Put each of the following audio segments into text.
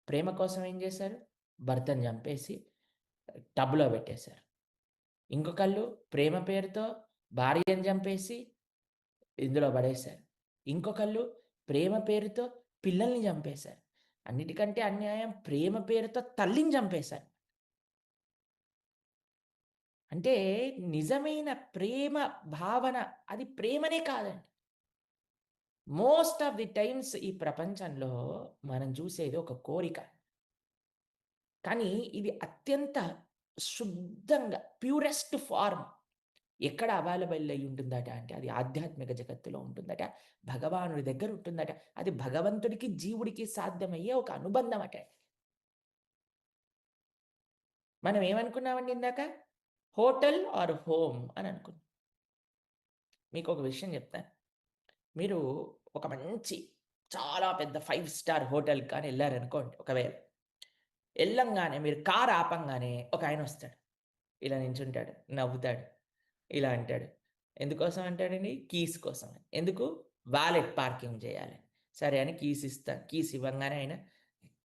ప్రేమ కోసం ఏం చేశారు? భర్తని చంపేసి టబ్‌లో పెట్టేశారు. ఇంకొకళ్ళు ప్రేమ పేరుతో భార్యని చంపేసి ఇందులో పడేశారు. ఇంకొకళ్ళు ప్రేమ పేరుతో పిల్లల్ని చంపేశారు. అన్నిటికంటే అన్యాయం ప్రేమ పేరుతో తల్లిని చంపేశారు. అంటే నిజమైన ప్రేమ భావన అది ప్రేమనే కాదండి. మోస్ట్ ఆఫ్ ది టైమ్స్ ఈ ప్రపంచంలో మనం చూసేది ఒక కోరిక. కానీ ఇది అత్యంత శుద్ధంగా ప్యూరెస్ట్ ఫార్మ్ ఎక్కడ అవైలబుల్ అయ్యి ఉంటుందట అంటే అది ఆధ్యాత్మిక జగత్తులో ఉంటుందట. భగవానుడి దగ్గర ఉంటుందట. అది భగవంతుడికి, జీవుడికి సాధ్యమయ్యే ఒక అనుబంధం అట. మనం ఏమనుకున్నామండి ఇందాక? హోటల్ ఆర్ హోమ్ అని అనుకున్నాం. మీకొక విషయం చెప్తాను. మీరు ఒక మంచి చాలా పెద్ద 5 స్టార్ హోటల్‌కి కానీ ఎళ్లారనుకోండి ఒకవేళ. ఎళ్ళంగానే మీరు కార్ ఆపంగానే ఒకాయనొస్తాడు. ఇలా నించుంటాడు. నవ్వుతాడు. ఇలా అంటాడు. ఎందుకోసం అంటాడండి? కీస్ కోసం. ఎందుకు? వాలెట్ పార్కింగ్ జేయాలని. సరే అని కీస్ ఇస్తా. కీస్ ఇవ్వంగానే ఆయన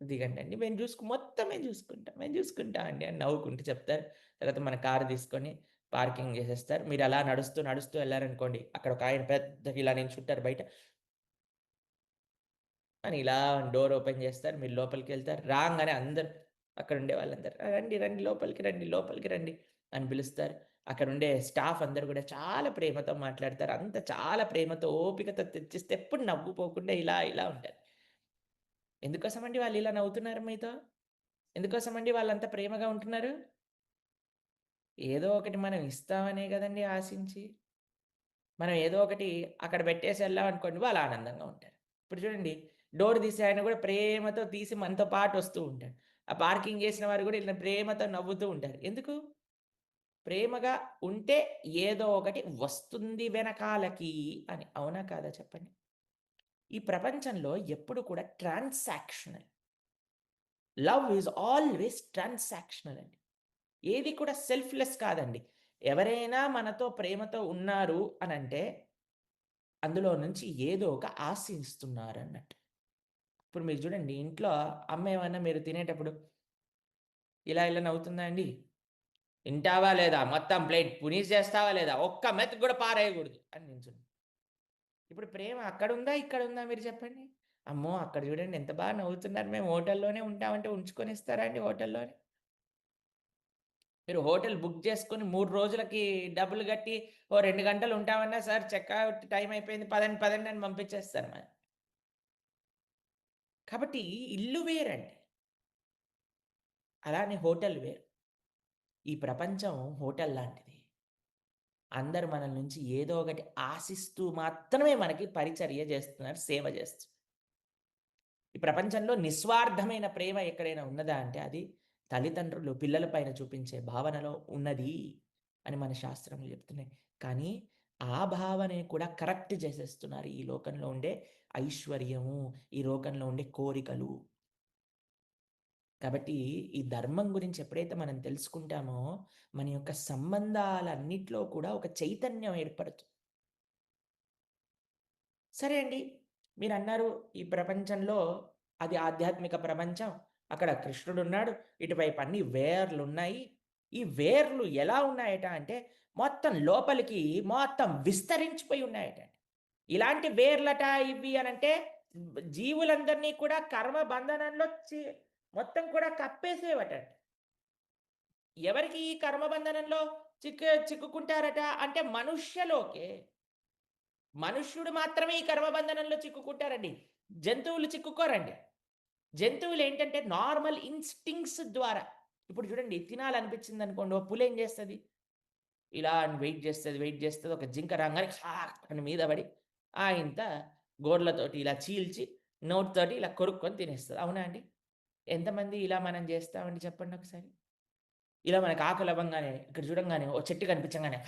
దిగండండి. మొత్తం మేము జూసుకుంటాం. మేము జూసుకుంటాం అండి అని నవ్వుకుంటూ చెప్తారు. తర్వాత మన కారు తీసుకొని పార్కింగ్ జేసేస్తారు. మీరలా నడుస్తూ, నడుస్తూ ఎళ్లారనుకోండి. అక్కడ ఒకాయన పెద్దగా ఇలా నించుంటారు బయట. అని ఇలా డోర్ ఓపెన్ జేస్తారు. మీరు లోపలికెళ్తారు. రాంగానే అందరూ అక్కడుండే వాళ్ళందరూ "రండి, రండి లోపలికి రండి, లోపలికి రండి" అని పిలుస్తారు. అక్కడుండే స్టాఫ్ అందరూ గూడా చాలా ప్రేమతో మాట్లాడతారు. అంత చాలా ప్రేమతో, ఓపికతో తెచ్చిస్తే ఎప్పుడు నవ్వుపోకుండా ఇలా, ఇలా ఉంటారు. ఎందుకోసమండి వాళ్ళిలా నవ్వుతున్నారు మీతో? ఎందుకోసమండి వాళ్ళంత ప్రేమగా ఉంటున్నారు? ఏదో ఒకటి మనం ఇస్తామనే గదండీ ఆశించి. మనం ఏదో ఒకటి అక్కడ పెట్టేసి ఎళ్ళామనుకోండి వాళ్ళు ఆనందంగా ఉంటారు. ఇప్పుడు చూడండి డోర్ తీసే ఆయన గూడా ప్రేమతో తీసి మనతో పాటు వస్తూ ఉంటాడు. ఆ పార్కింగ్ చేసిన వారు గూడా ఇలా ప్రేమతో నవ్వుతూ ఉంటారు. ఎందుకు? ప్రేమగా ఉంటే ఏదో ఒకటి వస్తుంది వెనకాలకి అని. అవునా? కాదా? చెప్పండి. ఈ ప్రపంచంలో ఎప్పుడు కూడా transactional. Love is always transactional అండి. ఏది కూడా సెల్ఫ్‌లెస్ కాదండి. ఎవరైనా మనతో ప్రేమతో ఉన్నారు అనంటే అందులో నుంచి ఏదో ఒక ఆశిస్తున్నారన్నట్టు. ఇప్పుడు మీరు చూడండి ఇంట్లో అమ్మ ఏమన్నా మీరు తినేటప్పుడు ఇలా ఇలా నవ్వుతుందా అండి? "తింటావా లేదా? మొత్తం ప్లేట్ పునీసేస్తావా లేదా? ఒక్క మెతుకు కూడా పారేయకూడదు" అని నించుంది. ఇప్పుడు ప్రేమ అక్కడుందా? ఇక్కడుందా మీరు చెప్పండి? అమ్మో! అక్కడ చూడండి ఎంత బాగా నవ్వుతున్నారు. మేము హోటల్‌లోనే ఉంటామంటే ఉంచుకొనిస్తారా అండి హోటల్‌లోనే? మీరు హోటల్ బుక్ చేసుకొని 3 రోజులకి డబ్బులు కట్టి ఓ 2 గంటలు ఉంటామన్నా సార్ చెకౌట్ టైమ్ అయిపోయింది పదండి, పదండి అని పంపించేస్తారు మరి. కాబట్టి ఇల్లు వేరండి. అలానే హోటల్ వేరు. ఈ ప్రపంచం హోటల్ లాంటిది. అందరూ మన నుంచి ఏదో ఒకటి ఆశిస్తూ మాత్రమే మనకి పరిచర్య చేస్తున్నారు, సేవ చేస్తున్నారు. ఈ ప్రపంచంలో నిస్వార్థమైన ప్రేమ ఎక్కడైనా ఉన్నదా అంటే అది తల్లిదండ్రులు పిల్లల పైన చూపించే భావనలో ఉన్నది అని మన శాస్త్రములు చెప్తున్నాయి. కానీ ఆ భావనే కూడా కరప్ట్ చేసేస్తున్నారు ఈ లోకంలో ఉండే ఐశ్వర్యము, ఈ లోకంలో ఉండే కోరికలు. కాబట్టి ఈ ధర్మం గురించి ఎప్పుడైతే మనం తెలుసుకుంటామో, మన యొక్క సంబంధాలన్నిట్లో కూడా ఒక చైతన్యం ఏర్పడుతుంది. సరే అండి. మీరన్నారు ఈ ప్రపంచంలో అది ఆధ్యాత్మిక ప్రపంచం. అక్కడ కృష్ణుడున్నాడు. ఇటువైపు అన్ని వేర్లున్నాయి. ఈ వేర్లు ఎలా ఉన్నాయట అంటే, మొత్తం లోపలికి మొత్తం విస్తరించిపోయి ఉన్నాయట. ఇలాంటి వేర్లట ఇవి అనంటే జీవులందరినీ కూడా కర్మ బంధనంలో మొత్తం కూడా కప్పేసేవట. ఎవరికి ఈ కర్మబంధనంలో చిక్కుకుంటారట అంటే మనుష్యలోకే. మనుష్యుడు మాత్రమే ఈ కర్మబంధనంలో చిక్కుకుంటారండి. జంతువులు చిక్కుకోరండి. జంతువులేంటంటే నార్మల్ ఇన్‌స్టింక్ట్స్ ద్వారా ఇప్పుడు చూడండి తినాలనిపించిందనుకోండి ఓ పులేం చేస్తది? ఇలా అని వెయిట్ చేస్తది, వెయిట్ చేస్తది. ఒక జింక రాంగానే అని మీద పడి ఇంత గోర్లతోటి ఇలా చీల్చి నోటితోటి ఇలా కొరుక్కొని తినేస్తది. అవునా అండి? ఎంతమంది ఇలా మనం చేస్తామండి చెప్పండొకసారి? ఇలా మనకు ఆకలవ్వంగానే, ఇక్కడ చూడంగానే ఓ చెట్టు కనిపించంగానే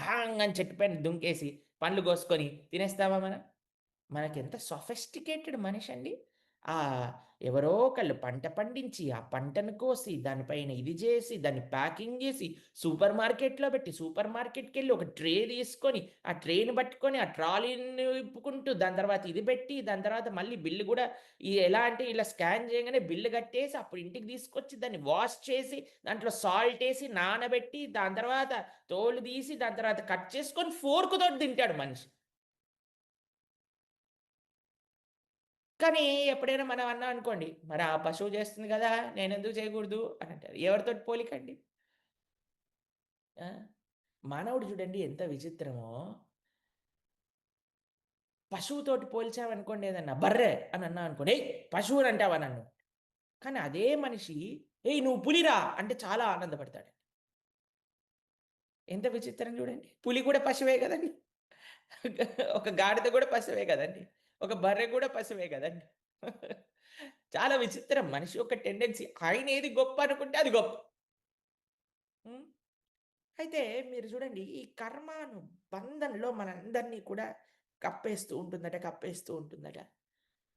అని చెట్టు పైన దుంకేసి, పండ్లు కోసుకొని తినేస్తామా మనం? మనకెంత సొఫిస్టికేటెడ్ మనిషండి. ఆహ్, ఎవరో ఒకళ్ళు పంట పండించి, ఆ పంటను కోసి, దానిపైన ఇది జేసి, దాన్ని ప్యాకింగ్ జేసి, సూపర్ మార్కెట్‌లో పెట్టి, సూపర్ మార్కెట్‌కెళ్ళి ఒక ట్రే తీసుకొని, ఆ ట్రేని పట్టుకొని, ఆ ట్రాలీని విప్పుకుంటూ, దాని తర్వాత ఇది పెట్టి, దాని తర్వాత మళ్ళీ బిల్లు గూడా ఎలా అంటే ఇలా స్కాన్ చేయంగానే బిల్లు కట్టేసి, అప్పుడు ఇంటికి తీసుకొచ్చి దాన్ని వాష్ చేసి, దాంట్లో సాల్ట్ ఏసి, నానబెట్టి, దాని తర్వాత తోలు తీసి, దాని తర్వాత కట్ చేసుకొని ఫోర్క్‌తోటి తింటాడు మనిషి. కానీ ఎప్పుడైనా మనం అన్నాం అనుకోండి, మరి ఆ పశువు చేస్తుంది గదా! నేనెందుకు చేయకూడదు అని అంటారు. ఎవరితోటి పోలికండి? ఆ! మానవుడు చూడండి ఎంత విచిత్రమో, పశువుతోటి పోల్చామనుకోండి ఏదన్నా బర్రె అని అన్నామనుకోండి, "ఏయ్! పశువునంటావా నన్ను?" కానీ అదే మనిషి, "ఏయ్! నువ్వు పులిరా" అంటే చాలా ఆనందపడతాడు. ఎంత విచిత్రం చూడండి. పులి కూడా పశువే గదండీ! ఒక గాడిద గూడా పశువే గదండీ! ఒక బర్రె గూడా పశువే గదండీ! చాలా విచిత్రం మనిషి యొక్క టెండెన్సీ. ఆయన ఏది గొప్ప అనుకుంటే అది గొప్ప. హ్మ్. అయితే మీరు చూడండి ఈ కర్మాను బంధంలో మనందరినీ కూడా కప్పేస్తూ ఉంటుందట.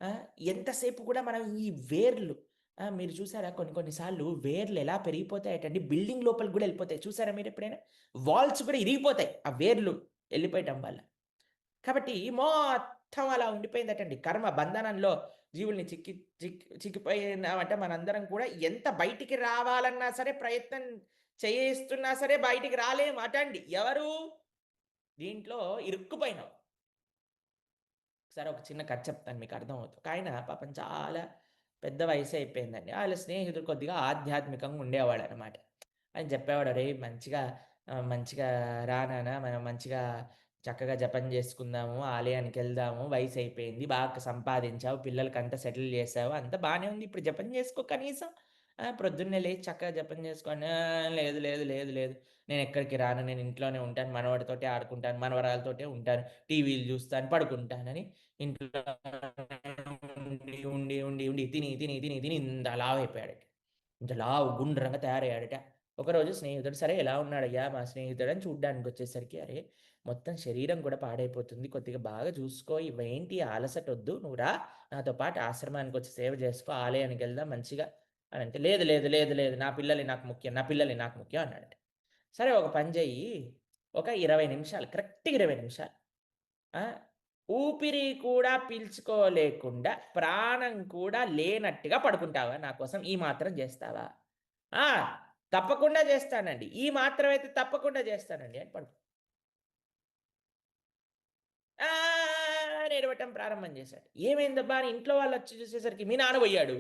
ఆ! ఎంతసేపు కూడా మనం ఈ వేర్లు మీరు చూసారా కొన్ని కొన్ని సార్లు వేర్లు ఎలా పెరిగిపోతాయటండి బిల్డింగ్ లోపలికి గూడా ఎళ్ళిపోతాయి. చూసారా మీరెప్పుడైనా? వాల్స్ కూడా ఇరిగిపోతాయి. ఆ వేర్లు ఎళ్ళిపోయటం వల్ల. కాబట్టి మొత్తం అలా ఉండిపోయిందటండి. కర్మ బంధనంలో జీవుల్ని చిక్కిపోయినామంటే మనందరం కూడా ఎంత బయటికి రావాలన్నా సరే ప్రయత్నం చేస్తున్నా సరే బయటికి రాలేము అటండి. ఎవరు? దీంట్లో ఇరుక్కుపోయినాం. ఒకసారి ఒక చిన్న కథ చెప్తాను మీకు అర్థమవుతది. ఒకాయన పాపం చాలా పెద్ద వయసే అయిపోయిందండి. ఆళ్ళ స్నేహితుడు కొద్దిగా ఆధ్యాత్మికంగా ఉండేవాడనమాట. ఆయన చెప్పేవాడు, "అరేయ్! మంచిగా రా నాన్న మనం మంచిగా చక్కగా జపం చేసుకుందాము, ఆలయానికెళ్దాము, వయసయిపోయింది, బాగా సంపాదించావు, పిల్లలకంతా సెటిల్ చేశావు, అంతా బానే ఉంది. ఇప్పుడు జపం చేసుకో కనీసం. ప్రొద్దున్నే లేచి చక్కగా జపం చేసుకో" అంటే, లేదు, లేదు, లేదు, లేదు. నేనెక్కడికి రాను. నేను ఇంట్లోనే ఉంటాను. మనవడితోటే ఆడుకుంటాను, మనవరాలతోటే ఉంటాను. టీవీలు చూస్తాను, పడుకుంటానని ఇంట్లో ఉండి తిని ఇంత లావయిపోయాడట. ఇంత లావు గుండ్రంగా తయారయ్యాడట. ఒకరోజు స్నేహితుడు, "సరే ఎలా ఉన్నాడయ్యా మా స్నేహితుడని చూడ్డానికొచ్చేసరికి" "అరే! మొత్తం శరీరం కూడా పాడైపోతుంది. కొద్దిగా బాగా చూసుకో. ఇవేంటి అలసటొద్దు. నువ్వు రా నాతో పాటు ఆశ్రమానికొచ్చి సేవ చేసుకో. ఆలయానికెళ్దాం మంచిగా" అనంటే, "లేదు, లేదు, లేదు, లేదు. నా పిల్లలే నాకు ముఖ్యం. నా పిల్లలే నాకు ముఖ్యం" అన్నాడట. సరే ఒక పని చెయ్యి. ఒక 20 నిమిషాలు కరెక్ట్‌గా 20 నిమిషాలు. ఆ! ఊపిరి కూడా పీల్చుకోలేకుండా, ప్రాణం కూడా లేనట్టుగా పడుకుంటావా నా కోసం? ఈ మాత్రం జేస్తావా? ఆ! తప్పకుండా జేస్తానండి. ఈ మాత్రం అయితే తప్పకుండా జేస్తానండి అని ఆ! అని ఏడవటం ప్రారంభం జేశాడు. ఏమైందబ్బా అని ఇంట్లో వాళ్ళొచ్చి చూసేసరికి మీ నాన్న బోయాడు.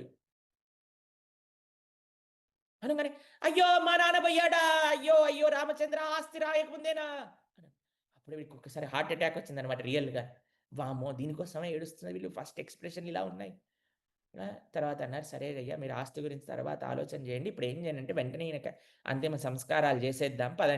అనంగానే, "అయ్యో! మా నాన్న బోయాడా! అయ్యో! అయ్యో! రామచంద్ర ఆస్తి రాయకముందేనా" అని. అప్పుడు వీడికి ఒక్కసారి హార్ట్ అటాక్ వచ్చిందన్నమాట రియల్‌గా. వామ్మో! దీనికోసమా ఏడుస్తున్నారు వీళ్ళు ఫస్ట్ ఎక్స్‌ప్రెషన్‌లు ఇలా ఉన్నాయి. ఆ! తర్వాత అన్నారు, "సరే అయ్యా మీరు ఆస్తి గురించి తర్వాత ఆలోచన చేయండి. ఇప్పుడు ఏం చేయండి అంటే వెంటనే ఈయనకి అంతిమ సంస్కారాలు చేసేద్దాం పదండి"